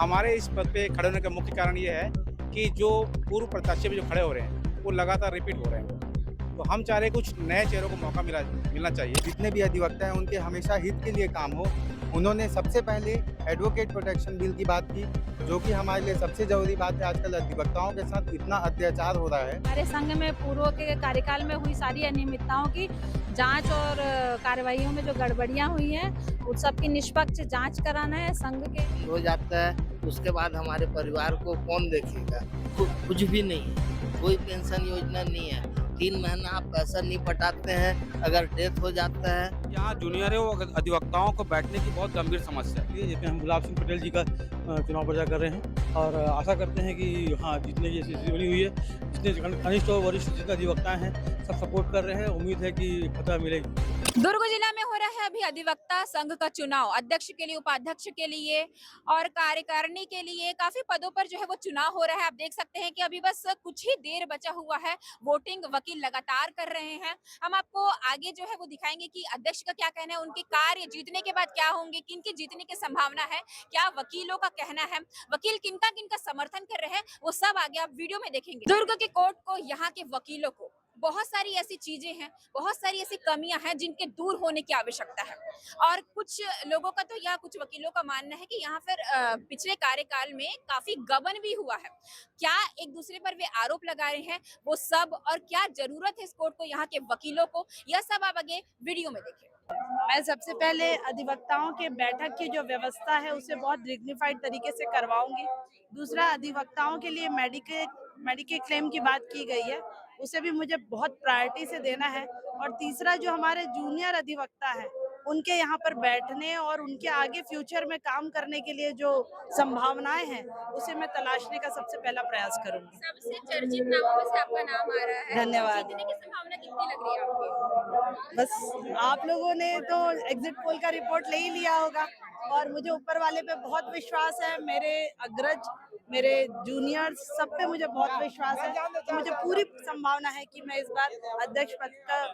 हमारे इस पद पे खड़े होने का मुख्य कारण ये है कि जो पूर्व प्रत्याशी भी जो खड़े हो रहे हैं, वो लगातार रिपीट हो रहे हैं। तो हम चाह रहे हैं कुछ नए चेहरों को मौका मिलना चाहिए। जितने भी अधिवक्ता हैं उनके हमेशा हित के लिए काम हो। उन्होंने सबसे पहले एडवोकेट प्रोटेक्शन बिल की बात की, जो कि हमारे लिए सबसे ज़रूरी बात है। आजकल अधिवक्ताओं के साथ इतना अत्याचार हो रहा है। हमारे संघ में पूर्व के कार्यकाल में हुई सारी अनियमितताओं की जांच और कार्रवाइयों में जो गड़बड़ियां हुई हैं उन सब की निष्पक्ष जांच कराना है संघ के। हो जाता है उसके बाद हमारे परिवार को कौन देखेगा? कुछ भी नहीं है, कोई पेंशन योजना नहीं है। 3 महीना आप पैसा नहीं पटाते हैं, अगर डेथ हो जाता है। यहाँ जूनियरों अधिवक्ताओं को बैठने की बहुत गंभीर समस्या है। जिसमें हम गुलाब सिंह पटेल जी का चुनाव प्रचार कर रहे हैं और आशा करते हैं कि हाँ जितने की स्थिति बनी हुई है, जितने कनिष्ठ और वरिष्ठ जितने अधिवक्ता हैं सब सपोर्ट कर रहे हैं। उम्मीद है कि फतह मिलेगी। दुर्ग जिला में हो रहा है अभी अधिवक्ता संघ का चुनाव, अध्यक्ष के लिए, उपाध्यक्ष के लिए और कार्यकारिणी के लिए काफी पदों पर जो है वो चुनाव हो रहा है। आप देख सकते हैं कि अभी बस कुछ ही देर बचा हुआ है। वोटिंग वकील लगातार कर रहे हैं। हम आपको आगे जो है वो दिखाएंगे कि अध्यक्ष का क्या कहना है, उनके कार्य जीतने के बाद क्या होंगे, किनकी जीतने की संभावना है, क्या वकीलों का कहना है, वकील किनका किनका समर्थन कर रहे हैं, वो सब आगे आप वीडियो में देखेंगे। दुर्ग के कोर्ट को, यहाँ के वकीलों को बहुत सारी ऐसी चीजें हैं, बहुत सारी ऐसी कमियां हैं जिनके दूर होने की आवश्यकता है। और कुछ लोगों का तो या कुछ वकीलों का मानना है कि यहाँ फिर पिछले कार्यकाल में काफी गबन भी हुआ है। क्या एक दूसरे पर वे आरोप लगा रहे हैं वो सब, और क्या जरूरत है इस कोर्ट को, यहाँ के वकीलों को, यह सब आप आगे वीडियो में देखें। मैं सबसे पहले अधिवक्ताओं के बैठक की जो व्यवस्था है उसे बहुत डिग्निफाइड तरीके से करवाऊंगी। दूसरा, अधिवक्ताओं के लिए मेडिके क्लेम की बात की गई है, उसे भी मुझे बहुत प्रायोरिटी से देना है। और तीसरा, जो हमारे जूनियर अधिवक्ता हैं उनके यहाँ पर बैठने और उनके आगे फ्यूचर में काम करने के लिए जो संभावनाएं हैं उसे मैं तलाशने का सबसे पहला प्रयास करूंगी। सबसे चर्चित नामों में से आपका नाम आ रहा है। धन्यवाद। जीतने की संभावना कितनी लग रही है आपकी? बस आप लोगों ने तो एग्जिट पोल का रिपोर्ट ले ही लिया होगा और मुझे ऊपर वाले पे बहुत विश्वास है। मेरे अग्रज, मेरे जूनियर्स, सब पे मुझे बहुत विश्वास है। तो मुझे पूरी संभावना है कि मैं इस बार अध्यक्ष पद का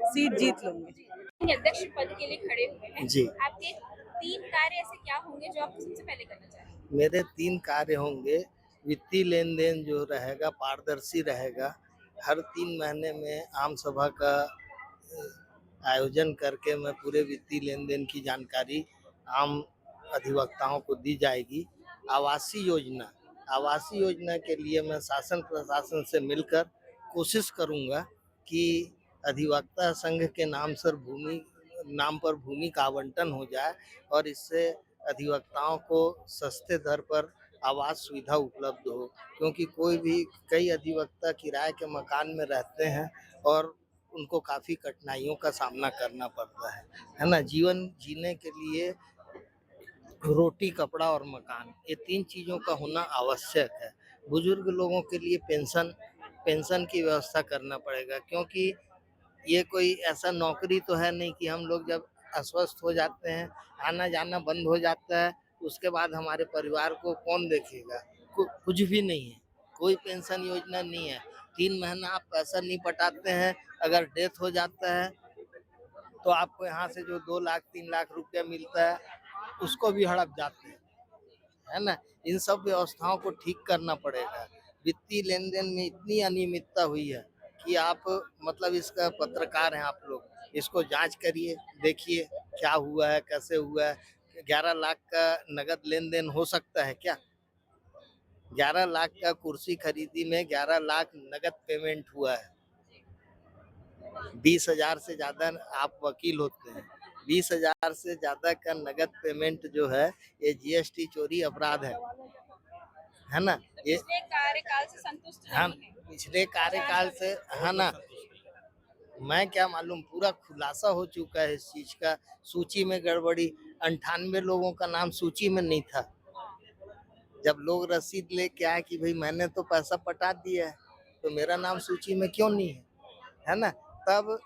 सीट जीत लूंगी। अध्यक्ष पद के लिए खड़े हुए हैं जी। आपके 3 कार्य ऐसे क्या होंगे जो आप सबसे पहले करना चाहेंगे? मेरे 3 कार्य होंगे। वित्तीय लेन देन जो रहेगा पारदर्शी रहेगा। हर 3 महीने में आम सभा का आयोजन करके मैं पूरे वित्तीय लेन देन की जानकारी आम अधिवक्ताओं को दी जाएगी। आवासीय योजना के लिए मैं शासन प्रशासन से मिलकर कोशिश करूंगा कि अधिवक्ता संघ के नाम पर भूमि का आवंटन हो जाए और इससे अधिवक्ताओं को सस्ते दर पर आवास सुविधा उपलब्ध हो, क्योंकि कई अधिवक्ता किराए के मकान में रहते हैं और उनको काफ़ी कठिनाइयों का सामना करना पड़ता है ना। जीवन जीने के लिए रोटी, कपड़ा और मकान, ये 3 चीज़ों का होना आवश्यक है। बुजुर्ग लोगों के लिए पेंशन की व्यवस्था करना पड़ेगा, क्योंकि ये कोई ऐसा नौकरी तो है नहीं कि हम लोग जब अस्वस्थ हो जाते हैं, आना जाना बंद हो जाता है, उसके बाद हमारे परिवार को कौन देखेगा? कुछ भी नहीं है, कोई पेंशन योजना नहीं है। 3 महीना आप पैसा नहीं पटाते हैं, अगर डेथ हो जाता है तो आपको यहाँ से जो 2 लाख 3 लाख रुपया मिलता है उसको भी हड़प जाते हैं, है ना। इन सब व्यवस्थाओं को ठीक करना पड़ेगा। वित्तीय लेन देन में इतनी अनियमितता हुई है कि आप मतलब इसका पत्रकार हैं आप लोग, इसको जांच करिए, देखिए क्या हुआ है, कैसे हुआ है। 11 लाख का नगद लेन देन हो सकता है क्या? 11 लाख का कुर्सी खरीदी में 11 लाख नगद पेमेंट हुआ है। 20,000 से ज्यादा आप वकील होते हैं, 20,000 से ज्यादा का नगद पेमेंट जो है ये जीएसटी चोरी अपराध है ना। ये पिछले कार्यकाल से संतुष्ट हाँ, नहीं है? पिछले कार्यकाल से है ना। मैं क्या मालूम, पूरा खुलासा हो चुका है इस चीज का। सूची में गड़बड़ी, 98 लोगों का नाम सूची में नहीं था। जब लोग रसीद लेके आए कि भाई मैंने तो पैसा पटा दिया है, तो मेरा नाम सूची में क्यों नहीं है ना। तब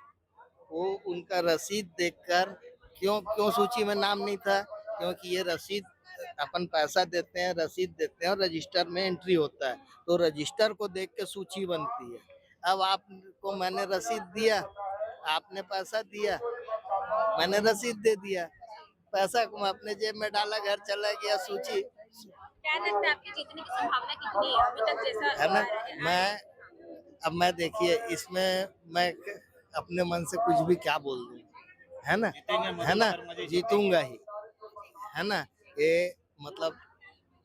वो उनका रसीद देखकर क्यों सूची में नाम नहीं था, क्योंकि ये रसीद अपन पैसा देते हैं, रसीद देते हैं और रजिस्टर में एंट्री होता है, तो रजिस्टर को देख के सूची बनती है। अब आपको मैंने रसीद दिया, आपने पैसा दिया, मैंने रसीद दे दिया, पैसा को अपने जेब में डाला, घर चला गया, क्या लगता है आपकी जीतने की संभावना कितनी है अभी तक जैसा है ना। आ रहा है? मैं देखिए इसमें मैं अपने मन से कुछ भी क्या बोल दूं, है ना, है ना, जीतूंगा ही, है ना। ये मतलब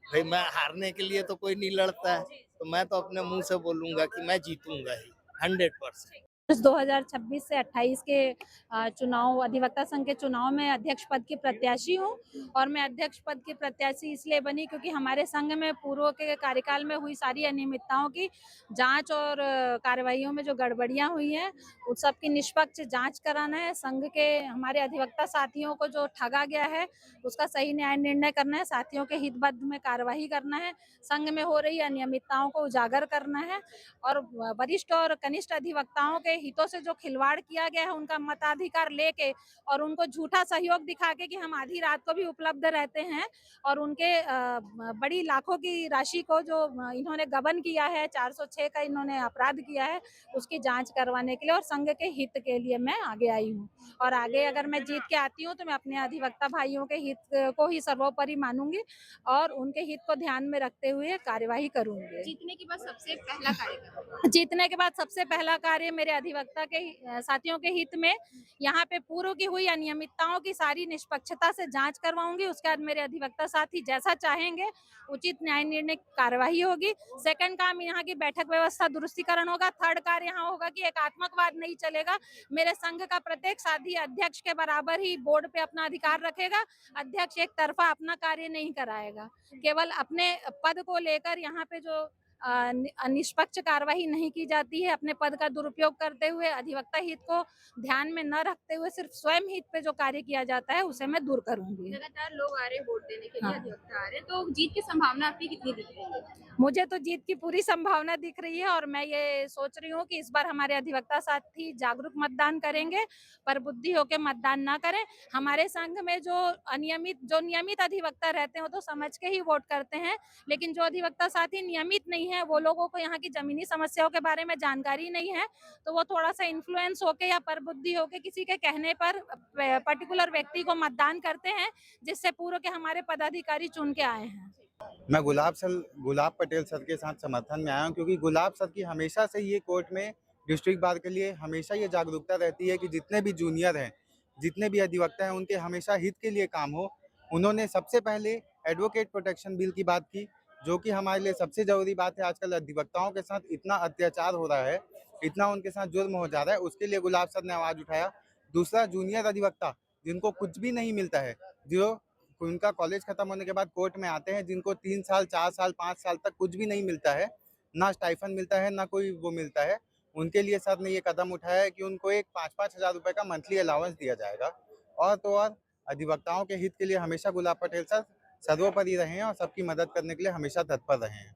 भाई मैं हारने के लिए तो कोई नहीं लड़ता है, तो मैं तो अपने मुंह से बोलूंगा कि मैं जीतूंगा ही 100%। 2026 से 28 के चुनाव अधिवक्ता संघ के चुनाव में अध्यक्ष पद की प्रत्याशी हूं और मैं अध्यक्ष पद की प्रत्याशी इसलिए बनी क्योंकि हमारे संघ में पूर्व के कार्यकाल में हुई सारी अनियमितताओं की जांच और कार्रवाइयों में जो गड़बड़ियां हुई हैं उस सब की निष्पक्ष जांच कराना है। संघ के हमारे अधिवक्ता साथियों को जो ठगा गया है उसका सही न्याय निर्णय करना है, साथियों के हितबद्ध में कार्यवाही करना है, संघ में हो रही अनियमितताओं को उजागर करना है और वरिष्ठ और कनिष्ठ अधिवक्ताओं के हितों से जो खिलवाड़ किया गया है उनका मताधिकार लेके और उनको झूठा सहयोग दिखा के कि हम आधी रात को भी उपलब्ध रहते हैं और उनके बड़ी लाखों की राशि को जो इन्होंने गबन किया है 406 का इन्होंने अपराध किया है उसकी जांच करवाने के लिए और संघ के हित के लिए मैं आगे आई हूँ और आगे अगर मैं जीत के आती हूँ तो मैं अपने अधिवक्ता भाइयों के हित को ही सर्वोपरि मानूंगी और उनके हित को ध्यान में रखते हुए कार्यवाही करूंगी। जीतने के बाद सबसे पहला कार्य जीतने के बाद सबसे पहला कार्य मेरे अधिवक्ता के साथियों के हित में यहाँ पे पूर्व की हुई अनियमितताओं की सारी निष्पक्षता से जांच करवाऊंगी। उसके बाद मेरे अधिवक्ता साथी जैसा चाहेंगे उचित न्याय निर्णय कार्यवाही होगी। सेकंड काम यहाँ की बैठक व्यवस्था दुरुस्तीकरण होगा। थर्ड कार्य यहाँ होगा कि एकात्मकवाद नहीं चलेगा। मेरे संघ का प्रत्येक साथी अध्यक्ष के बराबर ही बोर्ड पे अपना अधिकार रखेगा। अध्यक्ष एक तरफा अपना कार्य नहीं कराएगा। केवल अपने पद को लेकर यहाँ पे जो निष्पक्ष कार्यवाही नहीं की जाती है, अपने पद का दुरुपयोग करते हुए अधिवक्ता हित को ध्यान में न रखते हुए सिर्फ स्वयं हित पे जो कार्य किया जाता है उसे मैं दूर करूंगी। लगातार लोग आ रहे हैं वोट देने के लिए, हाँ। अधिवक्ता आ रहे हैं, तो जीत की संभावना आपकी कितनी दिख रही है? मुझे तो जीत की पूरी संभावना दिख रही है और मैं ये सोच रही हूँ कि इस बार हमारे अधिवक्ता साथी जागरूक मतदान करेंगे, पर बुद्धि होकर मतदान ना करें। हमारे संघ में जो नियमित अधिवक्ता रहते हैं वो तो समझ के ही वोट करते हैं, लेकिन जो अधिवक्ता साथी नियमित नहीं है वो लोगों को यहाँ की जमीनी समस्याओं के बारे में जानकारी नहीं है, तो वो थोड़ा सा इन्फ्लुएंस होके या पर बुद्धि होके किसी के कहने पर पर्टिकुलर व्यक्ति को मतदान करते हैं, जिससे पूर्व के हमारे पदाधिकारी चुन के आए हैं। मैं गुलाब पटेल सर के साथ समर्थन में आया हूँ क्योंकि गुलाब सर की हमेशा से ये कोर्ट में डिस्ट्रिक्ट बार के लिए हमेशा ये जागरूकता रहती है कि जितने भी जूनियर हैं, जितने भी अधिवक्ता हैं, उनके हमेशा हित के लिए काम हो। उन्होंने सबसे पहले एडवोकेट प्रोटेक्शन बिल की बात की, जो कि हमारे लिए सबसे ज़रूरी बात है। आजकल अधिवक्ताओं के साथ इतना अत्याचार हो रहा है, इतना उनके साथ जुर्म हो जा रहा है, उसके लिए गुलाब सर ने आवाज़ उठाया। दूसरा, जूनियर अधिवक्ता जिनको कुछ भी नहीं मिलता है, जो उनका कॉलेज खत्म होने के बाद कोर्ट में आते हैं, जिनको 3 साल 4 साल 5 साल तक कुछ भी नहीं मिलता है, ना स्टाइफन मिलता है, ना कोई वो मिलता है, उनके लिए सर ने ये कदम उठाया है कि उनको एक 5-5 हज़ार रुपये का मंथली अलाउंस दिया जाएगा। और तो और अधिवक्ताओं के हित के लिए हमेशा गुलाब पटेल सर सर्वोपरि रहे हैं और सबकी मदद करने के लिए हमेशा तत्पर रहे हैं।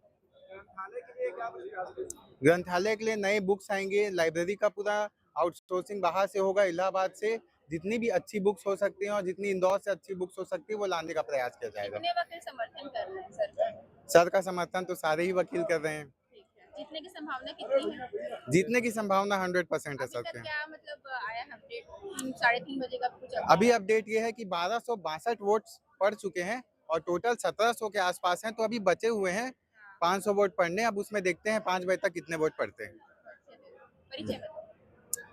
ग्रंथालय के लिए नए बुक्स आएंगे, लाइब्रेरी का पूरा आउटसोर्सिंग बाहर से होगा, इलाहाबाद से जितनी भी अच्छी बुक्स हो सकती हैं और जितनी इंदौर से अच्छी बुक्स हो सकती है वो लाने का प्रयास किया जाएगा। कितने वकील समर्थन कर रहे हैं सर का? सर का समर्थन तो सारे ही वकील कर रहे हैं। ठीक है। जीतने की संभावना कितनी है? जीतने की संभावना 100% है अभी सर तक के। क्या मतलब आया है अपडेट? 3:30 बजे का कुछ अभी अपडेट ये है कि 1262 वोट्स पड़ चुके हैं और टोटल 1700 के आसपास हैं, तो अभी बचे हुए हैं 500 वोट पड़ने। अब उसमें देखते हैं 5 बजे तक कितने वोट पड़ते हैं। परिचय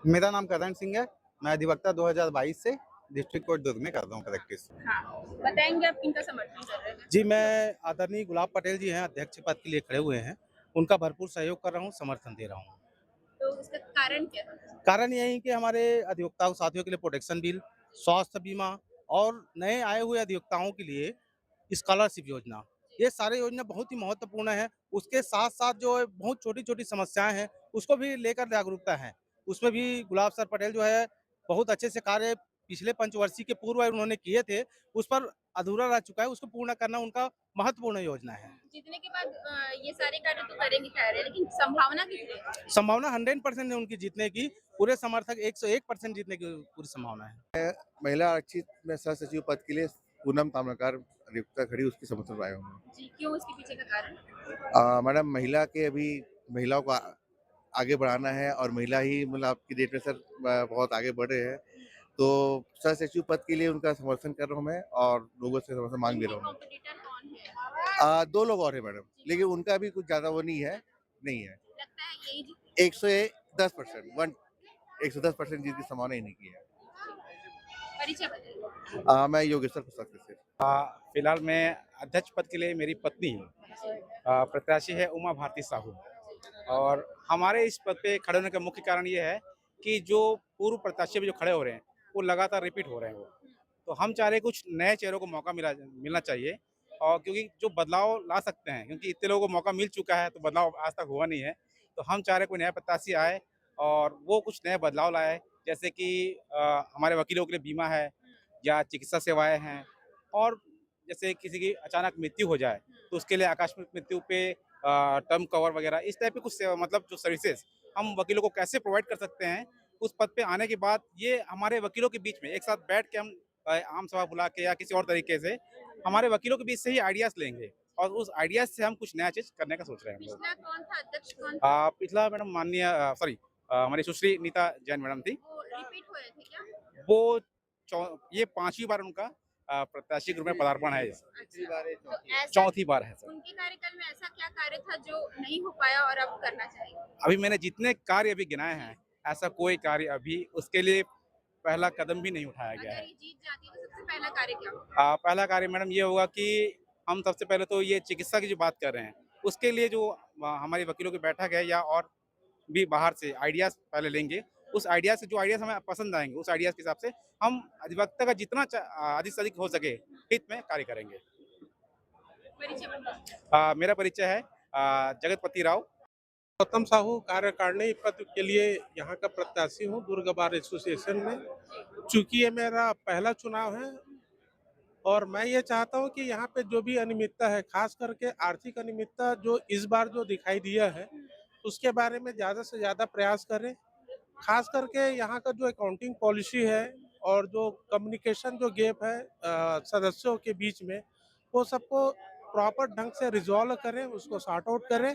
मेरा नाम करण सिंह है, मैं अधिवक्ता 2022 से डिस्ट्रिक्ट कोर्ट दुर्ग में कर रहा हूँ प्रैक्टिस। हाँ, बताएंगे आप किनका समर्थन कर रहे हैं? जी, मैं आदरणीय गुलाब पटेल जी हैं, अध्यक्ष पद के लिए खड़े हुए हैं, उनका भरपूर सहयोग कर रहा हूँ, समर्थन दे रहा हूँ। तो उसका कारण क्या है? कारण यही कि हमारे अधिवक्ता साथियों के लिए प्रोटेक्शन बिल, स्वास्थ्य बीमा और नए आए हुए अधिवक्ताओं के लिए स्कॉलरशिप योजना, ये सारे योजना बहुत ही महत्वपूर्ण है। उसके साथ साथ जो बहुत छोटी छोटी समस्याएं हैं उसको भी लेकर जागरूकता है, उसमें भी गुलाब सर पटेल जो है बहुत अच्छे से कार्य पिछले पंचवर्षीय के पूर्व उन्होंने किए थे, उस पर अधूरा रह चुका है, उसको पूर्ण करना उनका महत्वपूर्ण योजना है। जीतने के बाद ये सारे कार्य तो करेंगे कह रहे हैं, लेकिन संभावना कितनी है? संभावना 100% है उनकी जीतने की, पूरे समर्थक 101% जीतने की पूरी संभावना है। महिला आरक्षित में सह सचिव पद के लिए पूनम ताम्रकार अधिवक्ता खड़ी, उसकी समर्थन में आए होंगे। जी, क्यों इसके पीछे का कारण? मैडम, महिला के अभी महिलाओं को आगे बढ़ाना है और महिला ही मतलब आपकी डेट में सर बहुत आगे बढ़ रहे हैं, तो सह सचिव पद के लिए उनका समर्थन कर रहा हूँ मैं और लोगों से समर्थन मांग भी रहा हूँ। कॉम्पिटिटर कौन है? दो लोग और है मैडम, लेकिन उनका भी कुछ ज्यादा वो नहीं है। लगता है यही जीत 110%, 110% जीत की संभावना ही नहीं की है। परिचय बताइए। मैं योगेश्वर प्रसाद से। फिलहाल मैं अध्यक्ष पद के लिए मेरी पत्नी प्रत्याशी है उमा भारती साहू, और हमारे इस पद पे खड़े होने का मुख्य कारण ये है कि जो पूर्व प्रत्याशी भी जो खड़े हो रहे हैं वो लगातार रिपीट हो रहे हैं वो, तो हम चाह रहे हैं कुछ नए चेहरों को मौका मिलना चाहिए, और क्योंकि जो बदलाव ला सकते हैं, क्योंकि इतने लोगों को मौका मिल चुका है तो बदलाव आज तक हुआ नहीं है, तो हम चाह रहे हैं कोई नया प्रत्याशी आए और वो कुछ नए बदलाव लाए, जैसे कि हमारे वकीलों के लिए बीमा है या चिकित्सा सेवाएं हैं, और जैसे किसी की अचानक मृत्यु हो जाए तो उसके लिए आकस्मिक मृत्यु पे टर्म कवर वगैरह इस टाइप के कुछ मतलब जो सर्विसेज हम वकीलों को कैसे प्रोवाइड कर सकते हैं, उस पद पे आने के बाद ये हमारे वकीलों के बीच में एक साथ बैठ के हम आम सभा बुला के या किसी और तरीके से हमारे वकीलों के बीच से ही आइडियाज लेंगे, और उस आइडियाज से हम कुछ नया चीज करने का सोच रहे हैं हम लोग। पिछला कौन था अध्यक्ष कौन था? पिछला मैडम माननीय हमारी सुश्री नीता जैन मैडम थी। वो रिपीट हुए थे क्या? वो ये 5वीं बार उनका प्रत्याशी के रूप में पदार्पण है, तो ऐसा चौथी बार है सर। उनके कार्यकाल में ऐसा क्या कार्य था जो नहीं हो पाया और अब करना चाहिए? अभी मैंने जितने कार्य अभी गिनाए हैं, ऐसा कोई कार्य अभी उसके लिए पहला कदम भी नहीं उठाया गया अगर है। ये जीत जाती है तो सबसे पहला कार्य क्या होगा? पहला कार्य मैडम ये होगा कि हम सबसे पहले तो ये चिकित्सा की जो बात कर रहे हैं, उसके लिए जो हमारी वकीलों की बैठक है या और भी बाहर से आइडियाज़ पहले लेंगे। उस आइडियाज़ से जो आइडियाज़ हमें पसंद आएँगे, उस आइडियाज़ के हिसाब से हम अधिवक्ता का जितना अधिक से अधिक हो सके हित में कार्य करेंगे। परिचय बताइए। मेरा परिचय है जगतपति राव। गौतम साहू कार्यकारिणी पद के लिए यहाँ का प्रत्याशी हूँ दुर्ग बार एसोसिएशन में। चूंकि ये मेरा पहला चुनाव है और मैं ये चाहता हूँ कि यहाँ पे जो भी अनियमितता है, खास करके आर्थिक अनियमितता जो इस बार जो दिखाई दिया है, उसके बारे में ज़्यादा से ज़्यादा प्रयास करें। खास करके यहाँ का जो अकाउंटिंग पॉलिसी है और जो कम्युनिकेशन जो गैप है सदस्यों के बीच में, वो सबको प्रॉपर ढंग से रिजॉल्व करें, उसको सॉर्ट आउट करें।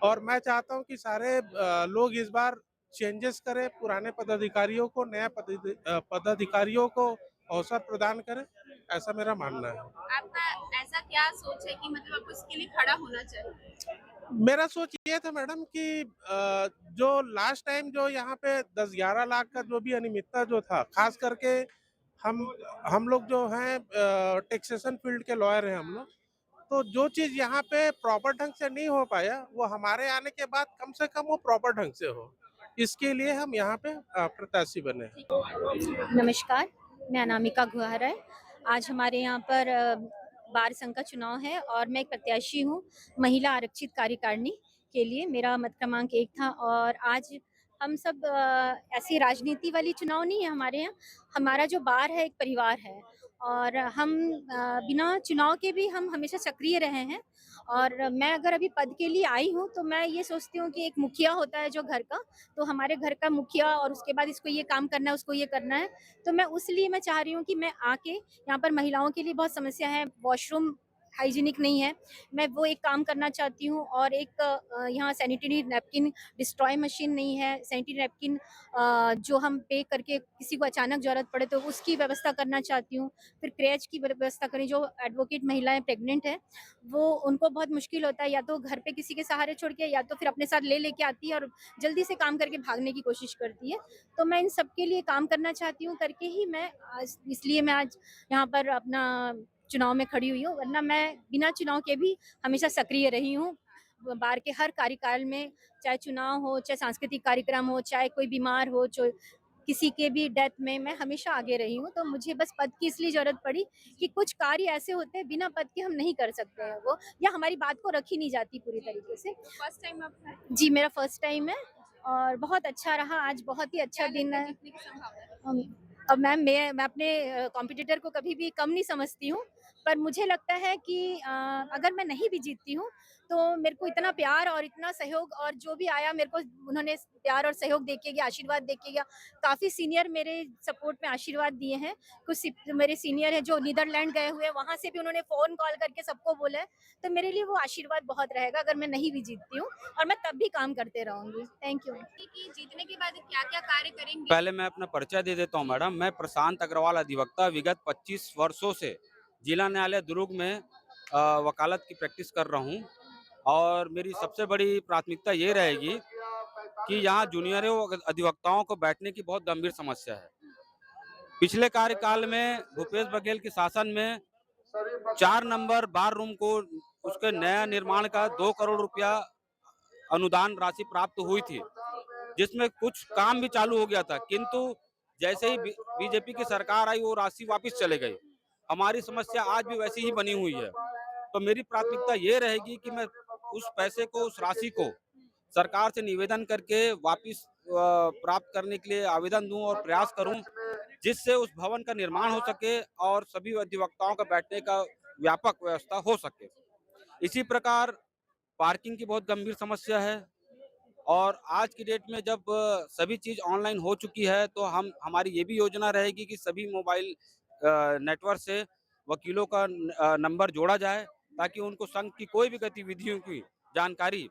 और मैं चाहता हूँ कि सारे लोग इस बार चेंजेस करें, पुराने पदाधिकारियों को नया पदाधिकारियों को अवसर प्रदान करें, ऐसा मेरा मानना है। आपका ऐसा क्या सोच है कि मतलब आपको इसके लिए खड़ा होना चाहिए? मेरा सोच ये था मैडम कि जो लास्ट टाइम जो यहाँ पे 10-11 लाख का जो भी अनियमितता जो था, खास करके हम लोग जो हैं टैक्सेशन फील्ड के लॉयर हैं हम लोग, तो जो चीज़ यहाँ पे प्रॉपर ढंग से नहीं हो पाया, वो हमारे आने के बाद कम से कम वो प्रॉपर ढंग से हो, इसके लिए हम यहाँ पे प्रत्याशी बने। नमस्कार, मैं अनामिका गुहार है। आज हमारे यहाँ पर बार संघ का चुनाव है और मैं एक प्रत्याशी हूँ महिला आरक्षित कार्यकारिणी के लिए। मेरा मत क्रमांक 1 था और आज हम सब ऐसी राजनीति वाली चुनाव नहीं है हमारे यहाँ। हमारा जो बार है एक परिवार है और हम बिना चुनाव के भी हम हमेशा सक्रिय रहे हैं। और मैं अगर अभी पद के लिए आई हूँ तो मैं ये सोचती हूँ कि एक मुखिया होता है जो घर का, तो हमारे घर का मुखिया और उसके बाद इसको ये काम करना है, उसको ये करना है। तो मैं उसलिए मैं चाह रही हूँ कि मैं आके यहाँ पर महिलाओं के लिए बहुत समस्या है, वॉशरूम हाइजीनिक नहीं है, मैं वो एक काम करना चाहती हूँ। और एक यहाँ सैनिटरी नैपकिन डिस्ट्रॉय मशीन नहीं है, सैनिटरी नैपकिन जो हम पे करके किसी को अचानक ज़रूरत पड़े तो उसकी व्यवस्था करना चाहती हूँ। फिर क्रैच की व्यवस्था करें, जो एडवोकेट महिलाएं प्रेग्नेंट हैं वो उनको बहुत मुश्किल होता है, या तो घर पे किसी के सहारे छोड़ के या तो फिर अपने साथ लेके आती है और जल्दी से काम करके भागने की कोशिश करती है। तो मैं इन सब के लिए काम करना चाहती हूँ, करके ही मैं आज, इसलिए मैं आज यहाँ पर अपना चुनाव में खड़ी हुई हूँ, वरना मैं बिना चुनाव के भी हमेशा सक्रिय रही हूँ। बार के हर कार्यकाल में, चाहे चुनाव हो, चाहे सांस्कृतिक कार्यक्रम हो, चाहे कोई बीमार हो, किसी के भी डेथ में, मैं हमेशा आगे रही हूँ। तो मुझे बस पद की इसलिए ज़रूरत पड़ी कि कुछ कार्य ऐसे होते हैं बिना पद के हम नहीं कर सकते हैं वो, या हमारी बात को रखी नहीं जाती पूरी तरीके से। फर्स्ट टाइम आपका जी, मेरा फर्स्ट टाइम है और बहुत अच्छा रहा, आज बहुत ही अच्छा दिन है। जीतने की संभावना है? अब मैम मैं अपने कॉम्पिटिटर को कभी भी कम नहीं समझती हूँ, पर मुझे लगता है कि अगर मैं नहीं भी जीतती हूँ तो मेरे को इतना प्यार और इतना सहयोग, और जो भी आया मेरे को उन्होंने प्यार और सहयोग देके गया, आशीर्वाद देके गया। काफ़ी सीनियर मेरे सपोर्ट में आशीर्वाद दिए हैं, कुछ मेरे सीनियर हैं जो नीदरलैंड गए हुए हैं, वहाँ से भी उन्होंने फ़ोन कॉल करके सबको बोला है। तो मेरे लिए वो आशीर्वाद बहुत रहेगा अगर मैं नहीं भी जीतती हूँ, और मैं तब भी काम करते रहूँगी। Thank you. कि जीतने के बाद क्या-क्या कार्य करेंगे? पहले मैं अपना परिचय दे देता हूं मैडम। मैं प्रशांत अग्रवाल, अधिवक्ता, विगत 25 वर्षों से जिला न्यायालय दुर्ग में वकालत की प्रैक्टिस कर रहा हूँ और मेरी सबसे बड़ी प्राथमिकता ये रहेगी कि यहाँ जूनियरों अधिवक्ताओं को बैठने की बहुत गंभीर समस्या है। पिछले कार्यकाल में भूपेश बघेल के शासन में 4 नंबर बार रूम को उसके नया निर्माण का 2 करोड़ रुपया अनुदान राशि प्राप्त हुई थी, जिसमें कुछ काम भी चालू हो गया था, किंतु जैसे ही बीजेपी की सरकार आई वो राशि वापस चले गई। हमारी समस्या आज भी वैसी ही बनी हुई है। तो मेरी प्राथमिकता ये रहेगी कि मैं उस पैसे को, उस राशि को सरकार से निवेदन करके वापस प्राप्त करने के लिए आवेदन दूं और प्रयास करूं, जिससे उस भवन का निर्माण हो सके और सभी अधिवक्ताओं का बैठने का व्यापक व्यवस्था हो सके। इसी प्रकार पार्किंग की बहुत गंभीर समस्या है और आज की डेट में जब सभी चीज़ ऑनलाइन हो चुकी है तो हमारी ये भी योजना रहेगी कि सभी मोबाइल नेटवर्क से वकीलों का नंबर जोड़ा जाए, ताकि उनको संघ की कोई भी गतिविधियों की जानकारी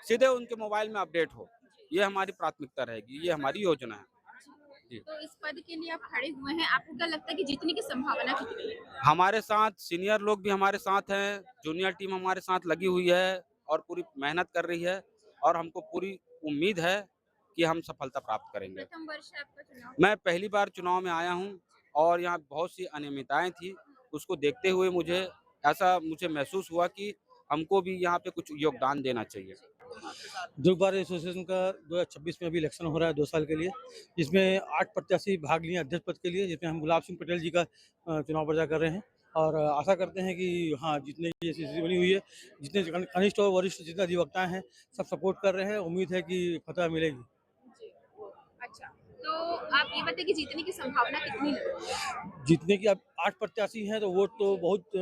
सीधे उनके मोबाइल में अपडेट हो। ये हमारी प्राथमिकता रहेगी, ये हमारी योजना है। तो इस पद के लिए आप खड़े हुए हैं, आपको क्या लगता है कि जीतने की संभावना कितनी है? हमारे साथ सीनियर लोग भी हमारे साथ हैं, जूनियर टीम हमारे साथ लगी हुई है और पूरी मेहनत कर रही है और हमको पूरी उम्मीद है कि हम सफलता प्राप्त करेंगे। प्रथम वर्ष है आपका चुनाव। मैं पहली बार चुनाव में आया हूं और यहाँ बहुत सी अनियमितताएं थी, उसको देखते हुए मुझे महसूस हुआ कि हमको भी यहाँ पे कुछ योगदान देना चाहिए। दुर्ग बार एसोसिएशन का 2026 में अभी इलेक्शन हो रहा है 2 साल के लिए, जिसमें 8 प्रत्याशी भाग लिए अध्यक्ष पद के लिए, जिसमें हम गुलाब सिंह पटेल जी का चुनाव प्रचार कर रहे हैं और आशा करते हैं कि हाँ, जितने ये स्थिति बनी हुई है, जितने कनिष्ठ और वरिष्ठ जितने अधिवक्ता हैं सब सपोर्ट कर रहे हैं। उम्मीद है कि फतह मिलेगी। अच्छा, तो आप ये बताइए कि जीतने की संभावना कितनी है? जीतने की अब 8 प्रत्याशी हैं तो वोट तो बहुत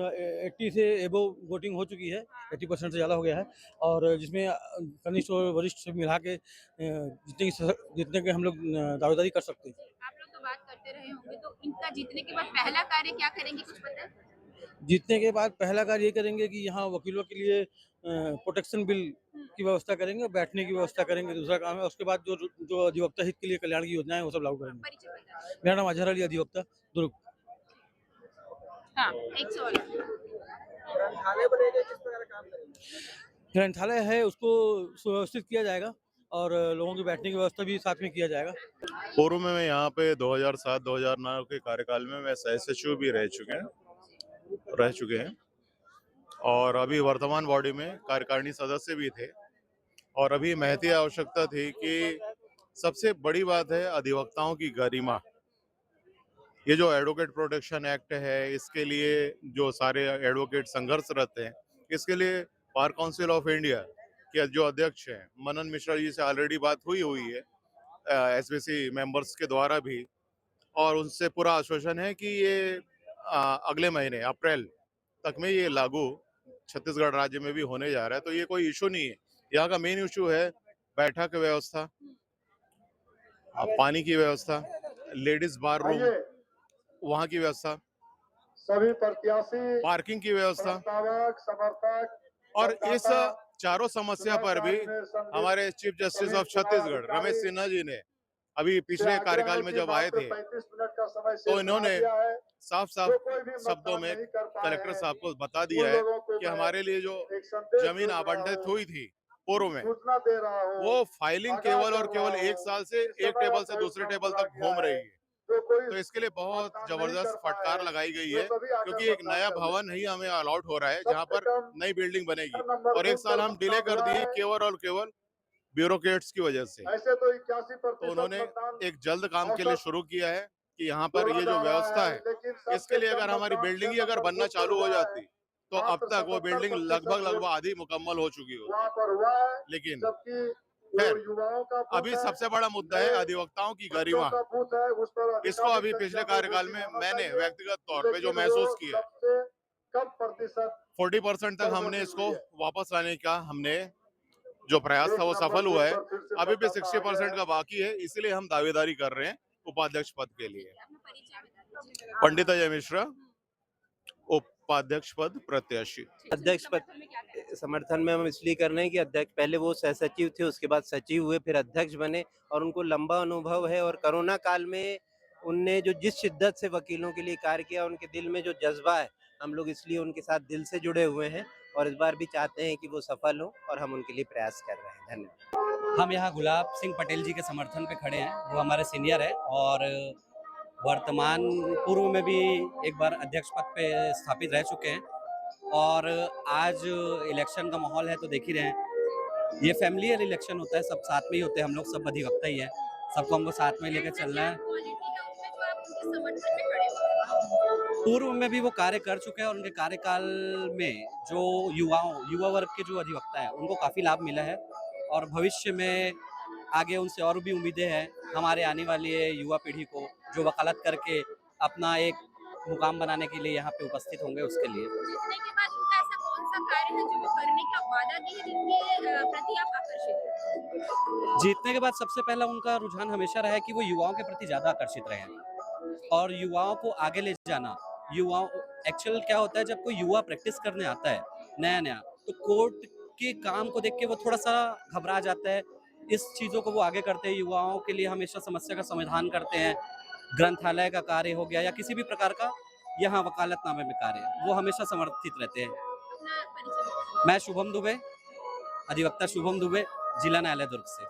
80 से एबव वोटिंग हो चुकी है, 80% से ज़्यादा हो गया है और जिसमें कनिष्ठ और वरिष्ठ सब मिला के जितने के हम लोग दावेदारी कर सकते हैं। आप लोग तो बात करते रहे होंगे, तो इनका जीतने के बाद पहला कार्य क्या करेंगे, कुछ पता है? जीतने के बाद पहला कार्य ये करेंगे कि यहाँ वकीलों के लिए प्रोटेक्शन बिल की व्यवस्था करेंगे और बैठने की व्यवस्था करेंगे, दूसरा काम है। उसके बाद जो अधिवक्ता हित के लिए कल्याण की योजनाएं वो सब लागू करेंगे। परिचय बताइए। मेरा नाम अजहर अली, अधिवक्ता, दुर्ग। हाँ, एक सवाल। ग्रंथालय है उसको सुव्यवस्थित किया जाएगा और लोगों की बैठने की व्यवस्था भी साथ में किया जाएगा। पूर्व में मैं यहाँ पे 2007-2009 के कार्यकाल में मैं SHO भी रह चुके हैं और अभी वर्तमान बॉडी में कार्यकारिणी सदस्य भी थे और अभी महती आवश्यकता थी कि सबसे बड़ी बात है अधिवक्ताओं की गरिमा। ये जो एडवोकेट प्रोटेक्शन एक्ट है, इसके लिए जो सारे एडवोकेट संघर्षरत हैं, इसके लिए बार काउंसिल ऑफ इंडिया के जो अध्यक्ष हैं मनन मिश्रा जी से ऑलरेडी बात हुई है SBC मेंबर्स के द्वारा भी, और उनसे पूरा आश्वासन है कि ये अगले महीने अप्रैल तक में ये लागू छत्तीसगढ़ राज्य में भी होने जा रहा है। तो ये कोई इशू नहीं है। यहाँ का मेन इशू है बैठक व्यवस्था, पानी की व्यवस्था, लेडीज बार रूम वहाँ की व्यवस्था, सभी प्रत्याशी, पार्किंग की व्यवस्था, समर्थक और इस चारों समस्या पर भी हमारे chief justice of Chhattisgarh Ramesh Sinha ji ने अभी पिछले कार्यकाल में जब आए थे तो इन्होंने साफ शब्दों में कलेक्टर साहब को बता दिया है कि हमारे लिए जो जमीन आवंटित हुई थी पूर्व में, वो फाइलिंग केवल और केवल 1 साल से एक टेबल से दूसरे टेबल तक घूम रही है। तो इसके लिए बहुत जबरदस्त फटकार लगाई गई है, क्योंकि एक नया भवन ही हमें अलॉट हो रहा है जहां पर नई बिल्डिंग बनेगी और 1 साल हम डिले कर दिए केवल और केवल ब्यूरोक्रेट्स की वजह से। तो उन्होंने एक जल्द काम के लिए शुरू किया है कि यहाँ पर ये जो व्यवस्था है, इसके लिए अगर हमारी बिल्डिंग ही अगर बनना चालू हो जाती तो अब तक वो बिल्डिंग लगभग आधी मुकम्मल हो चुकी होती। लेकिन खैर, अभी सबसे बड़ा मुद्दा है अधिवक्ताओं की गरिमा। इसको अभी पिछले कार्यकाल में मैंने व्यक्तिगत तौर पे जो महसूस किया, 40% तक हमने इसको वापस लाने का हमने जो प्रयास था वो सफल हुआ है। अभी भी 60% का बाकी है, इसलिए हम दावेदारी कर रहे हैं उपाध्यक्ष पद के लिए। पंडित अजय मिश्रा, उपाध्यक्ष पद प्रत्याशी। अध्यक्ष पद समर्थन में हम इसलिए कर रहे हैं कि अध्यक्ष पहले वो सह सचिव थे, उसके बाद सचिव हुए, फिर अध्यक्ष बने और उनको लंबा अनुभव है। और कोरोना काल में उनने जो जिस शिद्दत से वकीलों के लिए कार्य किया, उनके दिल में जो जज्बा है हम लोग इसलिए उनके साथ दिल से जुड़े हुए हैं और इस बार भी चाहते हैं कि वो सफल हो और हम उनके लिए प्रयास कर रहे हैं। धन्यवाद। हम यहाँ गुलाब सिंह पटेल जी के समर्थन पे खड़े हैं। वो हमारे सीनियर है और वर्तमान पूर्व में भी एक बार अध्यक्ष पद पे स्थापित रह चुके हैं और आज इलेक्शन का माहौल है तो देख ही रहे हैं। ये फैमिलियर इलेक्शन होता है, सब साथ में ही होते हैं, हम लोग सब अधिवक्ता ही हैं, सबको हमको साथ में लेकर चलना है। पूर्व में भी वो कार्य कर चुके हैं और उनके कार्यकाल में जो युवा वर्ग के जो अधिवक्ता हैं उनको काफ़ी लाभ मिला है और भविष्य में आगे उनसे और भी उम्मीदें हैं हमारे आने वाली युवा पीढ़ी को, जो वकालत करके अपना एक मुकाम बनाने के लिए यहाँ पे उपस्थित होंगे उसके लिए। जीतने के बाद उनका ऐसा कौन सा कार्य है जो वो करने का वादा किए जिनके प्रति आप आकर्षित हैं? जीतने के बाद सबसे पहला उनका रुझान हमेशा रहा है कि वो युवाओं के प्रति ज़्यादा आकर्षित रहे हैं और युवाओं को आगे ले जाना। युवाओं एक्चुअल क्या होता है, जब कोई युवा प्रैक्टिस करने आता है नया तो कोर्ट के काम को देख के वो थोड़ा सा घबरा जाता है। इस चीज़ों को वो आगे करते हैं, युवाओं के लिए हमेशा समस्या का समाधान करते हैं। ग्रंथालय का कार्य हो गया या किसी भी प्रकार का यहाँ वकालतनामे में कार्य, वो हमेशा समर्थित रहते हैं। अपना परिचय। मैं शुभम दुबे, अधिवक्ता शुभम दुबे, जिला न्यायालय दुर्ग से।